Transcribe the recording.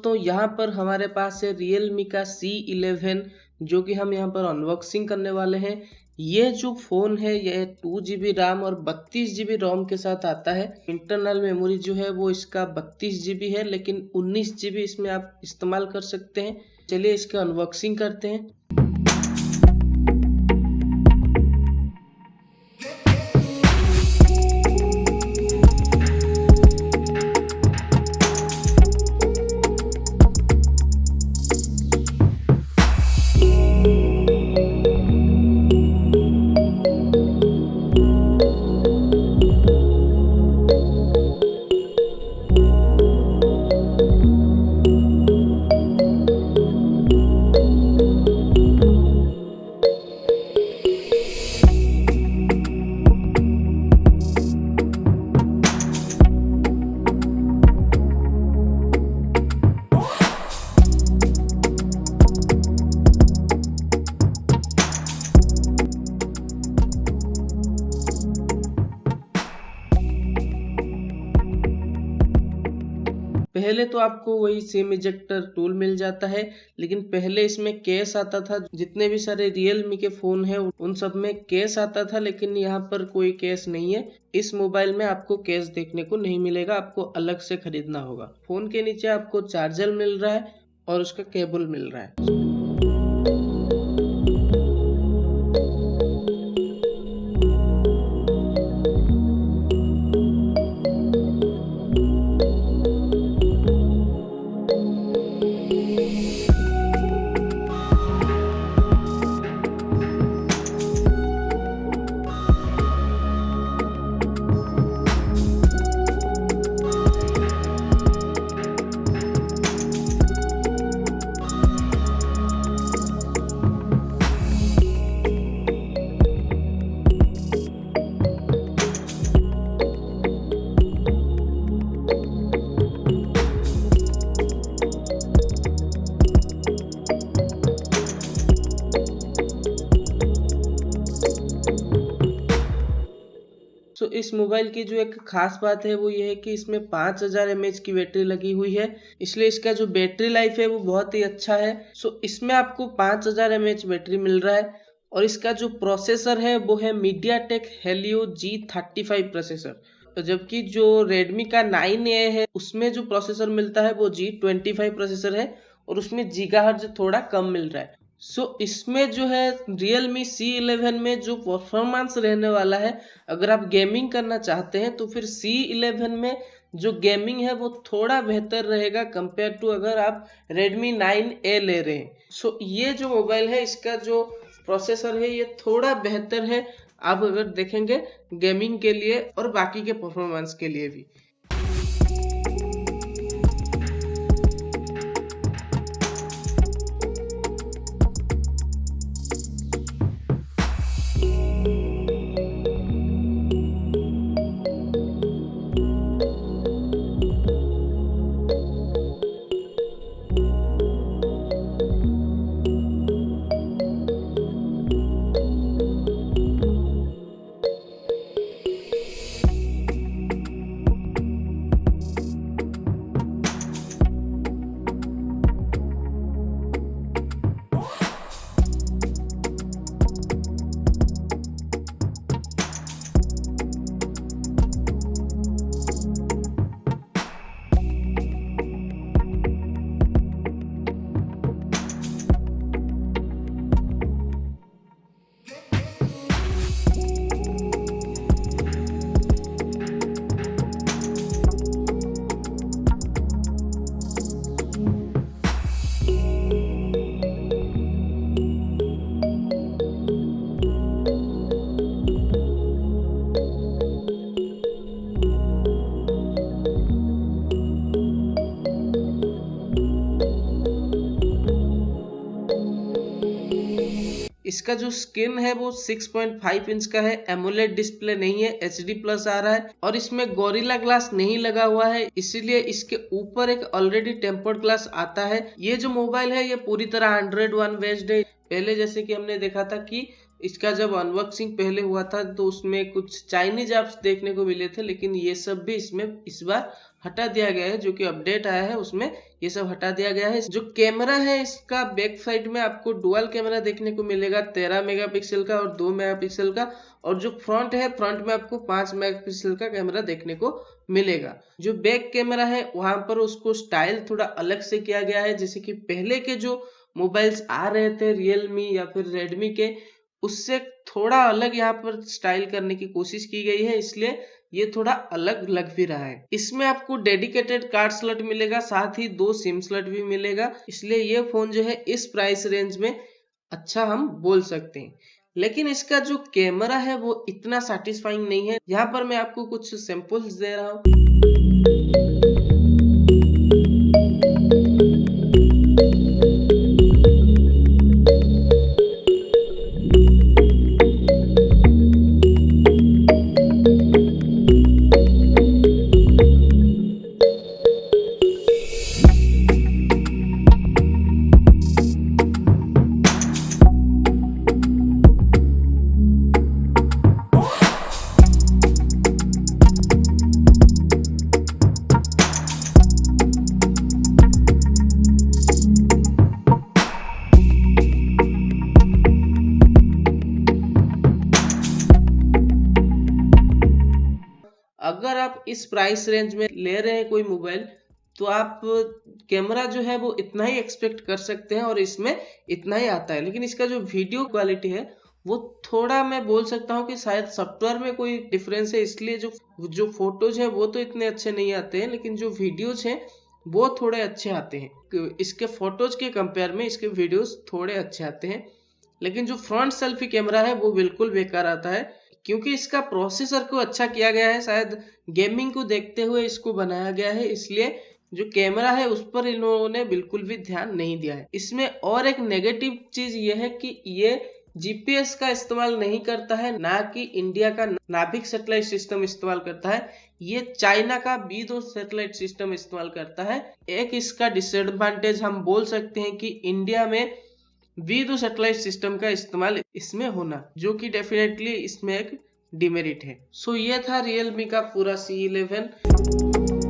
दोस्तों यहाँ पर हमारे पास है Realme का C11 जो कि हम यहाँ पर अनबॉक्सिंग करने वाले हैं। ये जो फ़ोन है यह 2 GB रैम और 32 GB रोम के साथ आता है। इंटरनल मेमोरी जो है वो इसका 32 GB है, लेकिन 19 GB इसमें आप इस्तेमाल कर सकते हैं। चलिए इसका अनबॉक्सिंग करते हैं। पहले तो आपको वही सिम इजेक्टर टूल मिल जाता है, लेकिन पहले इसमें केस आता था। जितने भी सारे Realme के फ़ोन हैं उन सब में केस आता था, लेकिन यहाँ पर कोई केस नहीं है। इस मोबाइल में आपको केस देखने को नहीं मिलेगा, आपको अलग से खरीदना होगा। फ़ोन के नीचे आपको चार्जर मिल रहा है और उसका केबल मिल रहा है। इस मोबाइल की जो एक खास बात है वो ये है कि इसमें 5000 mAh की बैटरी लगी हुई है, इसलिए इसका जो बैटरी लाइफ है वो बहुत ही अच्छा है। इसमें आपको 5000 mAh बैटरी मिल रहा है और इसका जो प्रोसेसर है वो है MediaTek Helio G35 प्रोसेसर। तो जबकि जो Redmi का 9A है उसमें जो प्रोसेसर मिलता है वो G25 प्रोसेसर है और उसमें गीगाहर्ट्ज थोड़ा कम मिल रहा है। इसमें जो है Realme C11 में जो परफॉर्मेंस रहने वाला है, अगर आप गेमिंग करना चाहते हैं तो फिर C11 में जो गेमिंग है वो थोड़ा बेहतर रहेगा कंपेयर टू अगर आप Redmi 9A ले रहे हैं। ये जो मोबाइल है इसका जो प्रोसेसर है ये थोड़ा बेहतर है, आप अगर देखेंगे गेमिंग के लिए और बाकी के परफॉर्मेंस के लिए भी। इसका जो स्क्रीन है वो 6.5 इंच का है, एमोलेड डिस्प्ले नहीं है, HD प्लस आ रहा है और इसमें गोरिल्ला ग्लास नहीं लगा हुआ है, इसीलिए इसके ऊपर एक ऑलरेडी टेम्पर्ड ग्लास आता है। ये जो मोबाइल है ये पूरी तरह Android One बेस्ड है। पहले जैसे कि हमने देखा था कि इसका जब अनबॉक्सिंग पहले हुआ था तो उसमें कुछ चाइनीज ऐप्स देखने को मिले थे, लेकिन ये सब भी इसमें इस बार हटा दिया गया है। जो कि अपडेट आया है उसमें ये सब हटा दिया गया है। जो कैमरा है इसका बैक साइड में आपको डुअल कैमरा देखने को मिलेगा 13 मेगापिक्सल का और 2 मेगापिक्सल का, और जो फ्रंट है फ्रंट में आपको 5 मेगापिक्सल का कैमरा देखने को मिलेगा। जो बैक कैमरा है वहां पर उसको स्टाइल थोड़ा अलग से किया गया है, जैसे कि पहले के जो मोबाइल्स आ रहे थे रियलमी या फिर रेडमी के, उससे थोड़ा अलग यहाँ पर स्टाइल करने की कोशिश की गई है, इसलिए ये थोड़ा अलग लग भी रहा है। इसमें आपको डेडिकेटेड कार्ड स्लॉट मिलेगा, साथ ही 2 सिम स्लॉट भी मिलेगा, इसलिए ये फोन जो है इस प्राइस रेंज में अच्छा हम बोल सकते हैं। लेकिन इसका जो कैमरा है वो इतना सेटिस्फाइंग नहीं है। यहाँ पर मैं आपको कुछ सैंपल्स दे रहा हूँ। अगर आप इस प्राइस रेंज में ले रहे हैं कोई मोबाइल, तो आप कैमरा जो है वो इतना ही एक्सपेक्ट कर सकते हैं और इसमें इतना ही आता है। लेकिन इसका जो वीडियो क्वालिटी है वो थोड़ा मैं बोल सकता हूँ कि शायद सॉफ्टवेयर में कोई डिफरेंस है, इसलिए जो जो फोटोज है वो तो इतने अच्छे नहीं आते हैं, लेकिन जो वीडियोज हैं वो थोड़े अच्छे आते हैं। इसके फोटोज के कंपेयर में इसके वीडियोज थोड़े अच्छे आते हैं। लेकिन जो फ्रंट सेल्फी कैमरा है वो बिल्कुल बेकार आता है, क्योंकि इसका प्रोसेसर को अच्छा किया गया है, शायद गेमिंग को देखते हुए इसको बनाया गया है, इसलिए जो कैमरा है उस पर इन लोगों ने बिल्कुल भी ध्यान नहीं दिया है। इसमें और एक नेगेटिव चीज ये है कि ये जीपीएस का इस्तेमाल नहीं करता है, ना कि इंडिया का नाभिक सैटेलाइट सिस्टम इस्तेमाल करता है। ये चाइना का B2 सैटेलाइट सिस्टम इस्तेमाल करता है। एक इसका डिसएडवांटेज हम बोल सकते हैं कि इंडिया में V2 सैटेलाइट सिस्टम का इस्तेमाल इसमें होना, जो कि डेफिनेटली इसमें एक डिमेरिट है। सो ये था रियलमी का पूरा C11।